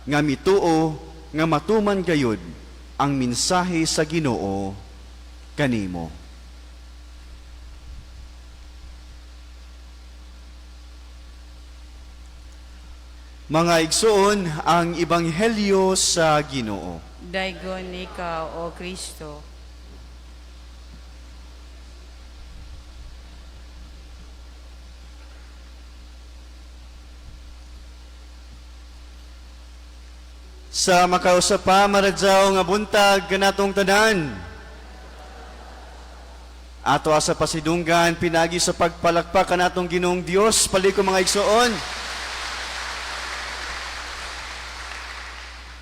nga mituo nga matuman gayud ang mensahe sa Ginoo kanimo. Mga igsoon, ang Ebanghelyo sa Ginoo. Daygon ikaw, O Kristo. Sa makausap pa, maradyaw nga buntag kanatong tanan. Ato asa pasidunggan, pinagi sa pagpalakpak kanatong Ginoong Dios, paliko mga igsoon.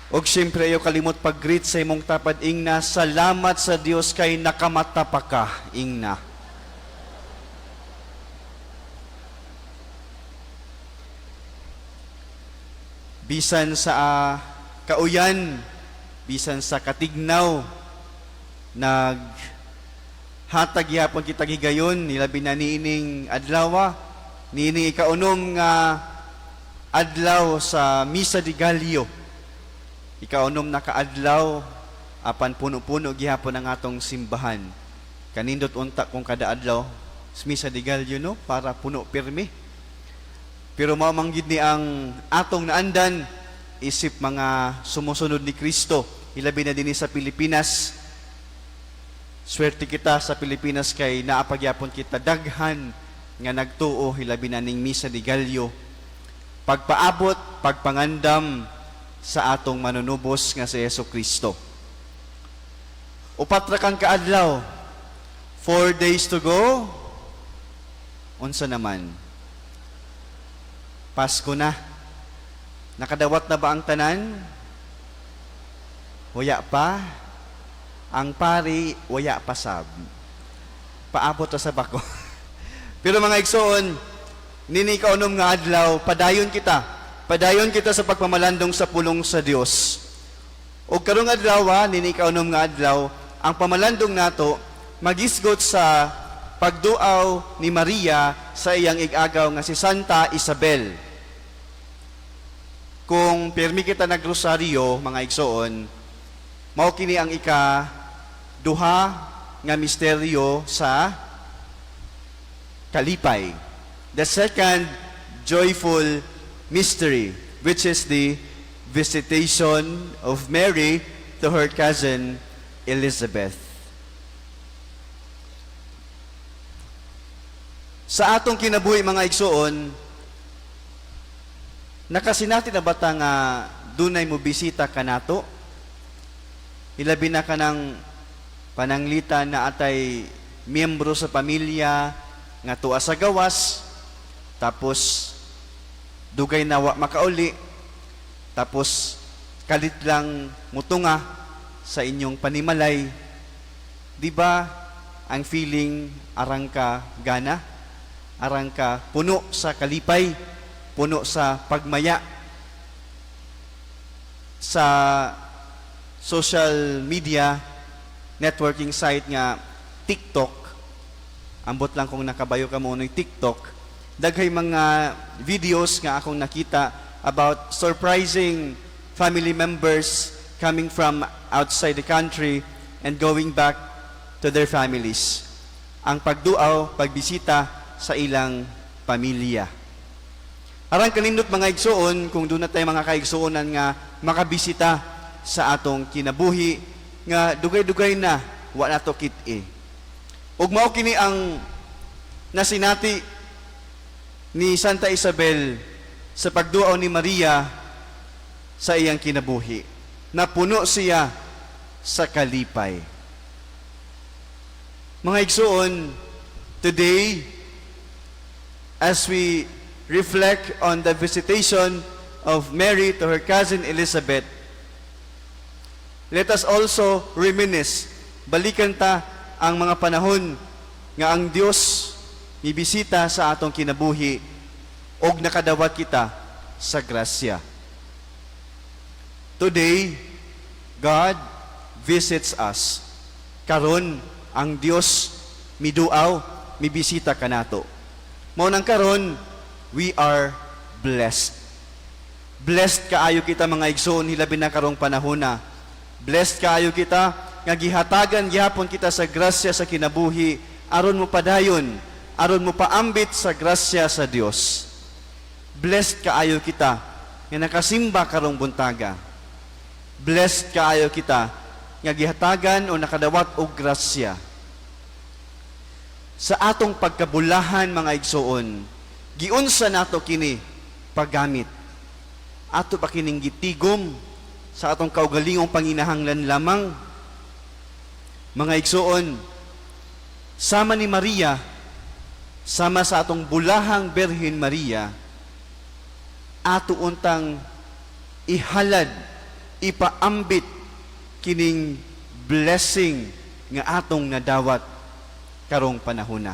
Og siyempre, ayaw kalimot pag-greet sa imong tapad, ingna. Salamat sa Dios kay nakamata pa ka, ingna. Bisan sa kauyan, bisan sa katignaw, naghatag yapon kita gigayon, nilabi na niining adlaw, niining ikaunom nga adlaw sa Misa de Gallo. Ikaunom na kaadlaw, apan puno-puno gihapon ang atong simbahan. Kanindot unta kung kada adlaw, Misa de Gallo, no? Para puno pirmi. Pero mamanggid ni ang atong naandan, isip mga sumusunod ni Kristo. Ilabi na din sa Pilipinas. Swerte kita sa Pilipinas kay naapagyapon kita daghan nga nagtuo, ilabi na ning Misa de Gallo. Pagpaabot, pagpangandam sa atong manunubos nga si Yesu Kristo. Upat ra kang kaadlaw, 4 days to go. Unsa naman? Pasko na. Nakadawat na ba ang tanan? Waya pa. Ang pari, waya pa sab. Paabot sa bako. Pero mga igsoon, nini kaunom nga adlaw, padayon kita. Padayon kita sa pagpamalandong sa pulong sa Dios. O karong adlaw, nini kaunom nga adlaw, ang pamalandong nato magisgot sa pagduaw ni Maria sa iyang igagaw nga si Santa Isabel. Kung pirmi kita nagrosaryo, mga igsoon, mao kini ang ika-duha nga misteryo sa kalipay. The second joyful mystery, which is the visitation of Mary to her cousin Elizabeth. Sa atong kinabuhi, mga igsoon, nakasinati na bata nga dunay mo bisita kanato? Ilabi na ka ng pananglitan na atay miyembro sa pamilya nga tuwa sa gawas, tapos dugay na wa makauli, tapos kalit lang mutunga sa inyong panimalay. Di ba ang feeling arang ka gana? Arang ka puno sa kalipay, puno sa pagmaya. Sa social media networking site nga TikTok, ambot lang kung nakabayo ka mo ng TikTok, daghay mga videos nga akong nakita about surprising family members coming from outside the country and going back to their families. Ang pagduaw, pagbisita sa ilang pamilya. Arang kanindot mga igsoon, kung doon na tayo mga kaigsuonan nga makabisita sa atong kinabuhi, nga dugay-dugay na, wa na to kit-i. Ug mao kini ang nasinati ni Santa Isabel sa pagduaw ni Maria sa iyang kinabuhi. Napuno siya sa kalipay. Mga igsoon, today, as we reflect on the visitation of Mary to her cousin Elizabeth, let us also reminisce, balikan ta ang mga panahon nga ang Dios mibisita sa atong kinabuhi og nakadawat kita sa grasya. Today, God visits us. Karon ang Dios miduaw, mibisita kanato. Mao nang karon, we are blessed. Blessed kaayo kita mga igsoon hilabi na karong panahona. Blessed kaayo kita nga gihatagan gihapon kita sa grasya sa kinabuhi aron mo padayon, aron mo paambit sa grasya sa Dios. Blessed kaayo kita nga nakasimba karong buntaga. Blessed kaayo kita nga gihatagan o nakadawat og grasya. Sa atong pagkabulahan mga igsoon, giunsa nato kini paggamit. Ato pa kining gitigom sa atong kaugalingong panginahanglan lamang. Mga igsoon, sama ni Maria, sama sa atong bulahang Birhen Maria, ato untang ihalad, ipaambit kining blessing nga atong nadawat karong panahona.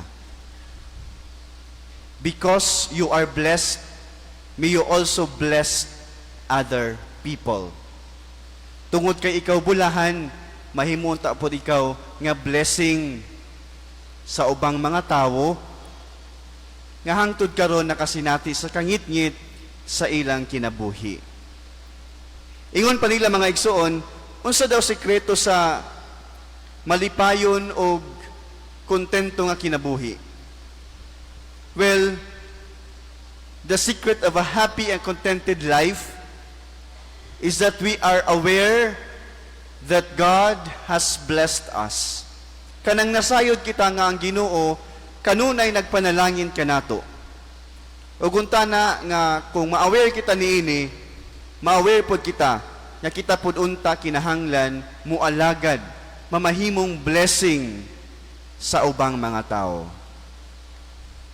Because you are blessed, may you also bless other people. Tungod kay ikaw bulahan, mahimunta po ikaw nga blessing sa ubang mga tao nga hangtod karon nakasinati sa kangit-ngit sa ilang kinabuhi. Ingon pa nila mga igsoon, unsa daw sekreto sa malipayon o kontento nga kinabuhi? Well, the secret of a happy and contented life is that we are aware that God has blessed us. Kanang nasayod kita nga ang Ginoo kanunay nagpanalangin kanato. Ug untana nga kung ma-aware kita niini, ma-aware pod kita nga kita pod unta kinahanglan mualagad, mamahimong blessing sa ubang mga tao.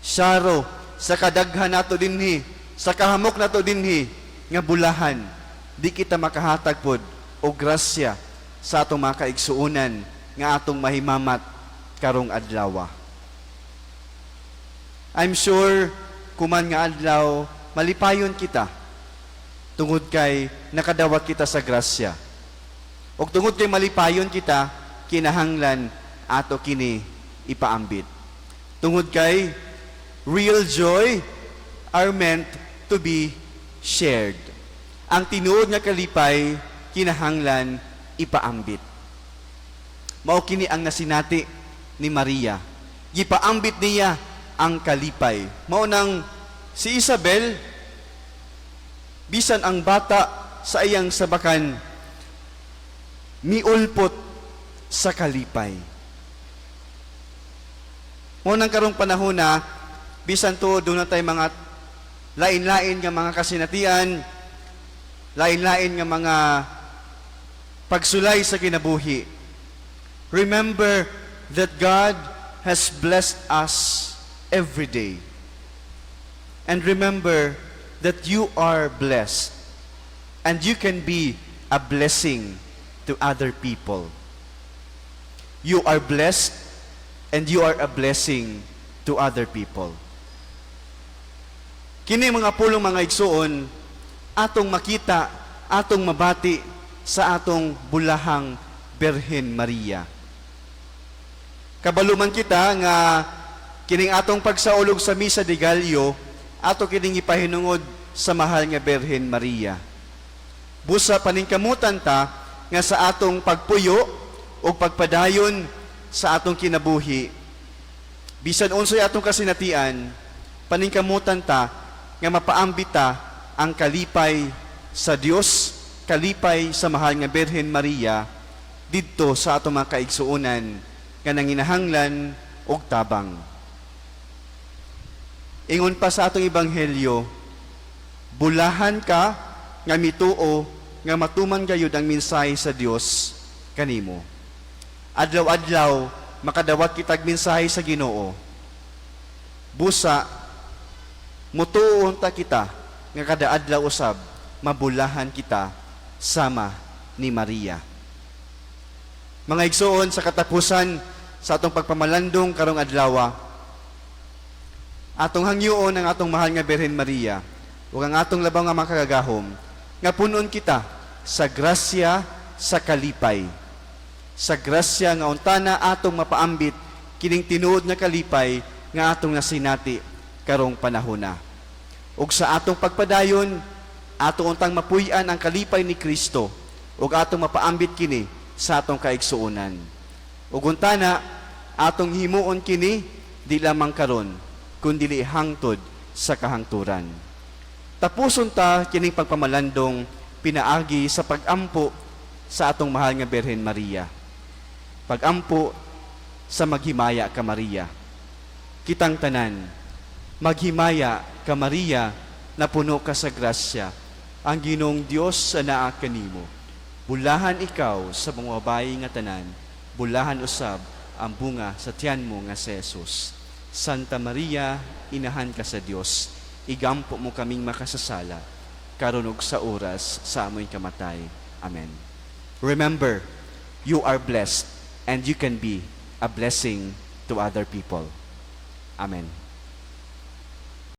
Syaro sa kadaghan nato dinhi, sa kahamok nato dinhi nga bulahan, di kita makahatag pod og grasya sa atong mga kaigsuonan nga atong mahimamat karong adlaw. I'm sure kuman nga adlaw malipayon kita tungod kay nakadawat kita sa grasya. Og tungod kay malipayon kita, kinahanglan ato kini ipaambit. Tungod kay real joy are meant to be shared. Ang tinuod nga kalipay kinahanglan ipaambit. Mao kini ang nasinati ni Maria. Gipaambit niya ang kalipay. Mao nang si Isabel, bisan ang bata sa iyang sabakan, miulpot sa kalipay. Mao nang karong panahon na bisan tuod na tay mga lain-lain nga mga kasinatian, lain-lain nga mga pagsulay sa kinabuhi. Remember that God has blessed us every day. And remember that you are blessed and you can be a blessing to other people. You are blessed and you are a blessing to other people. Kini mga pulong mga igsuon, atong makita, atong mabati sa atong bulahang Birhen Maria. Kabaluman kita nga kining atong pagsaulog sa Misa de Gallo, ato kining ipahinungod sa mahal nga Birhen Maria. Busa paningkamutan ta nga sa atong pagpuyo o pagpadayon sa atong kinabuhi. Bisan unsoy atong kasinatian, paningkamutan ta nga mapaambita ang kalipay sa Dios, kalipay sa mahal nga Birhen Maria didto sa atong mga kaigsuonan nga nanginahanglan og tabang. Ingon pa sa atong ebanghelyo, bulahan ka nga mituo nga matuman gayud ang mensahe sa Dios kanimo. Adlaw-adlaw makadawat kitag mensahe sa Ginoo. Busa mutuon ta kita nga kada adlaw usab mabulahan kita sama ni Maria. Mga igsoon, sa katapusan sa atong pagpamalandong karong adlaw, atong hangyoon ang atong mahal nga Birhen Maria ug ang atong labaw nga makagagahom nga punon kita sa grasya sa kalipay. Sa grasya nga untana atong mapaambit kining tinuod nga kalipay nga atong nasinati karong panahona. Ug sa atong pagpadayon, ato untang mapuy-an ang kalipay ni Kristo ug atong mapaambit kini sa atong kaigsuonan. Ug untana atong himuon kini di lamang karon kundi hangtod sa kahangturan. Tapuson ta kining pagpamalandong pinaagi sa pag-ampo sa atong mahal nga Birhen Maria. Pag-ampo sa maghimaya ka Maria. Kitang tanan, maghimaya ka Maria na puno ka sa grasya. Ang Ginoong Dios sa naa kanimo. Bulahan ikaw sa mga babayi nga tanan, bulahan usab ang bunga sa tiyan mo nga si Jesus. Santa Maria, inahan ka sa Dios, igampo mo kaming makasasala, karon ug sa oras sa amoy kamatay. Amen. Remember, you are blessed and you can be a blessing to other people. Amen.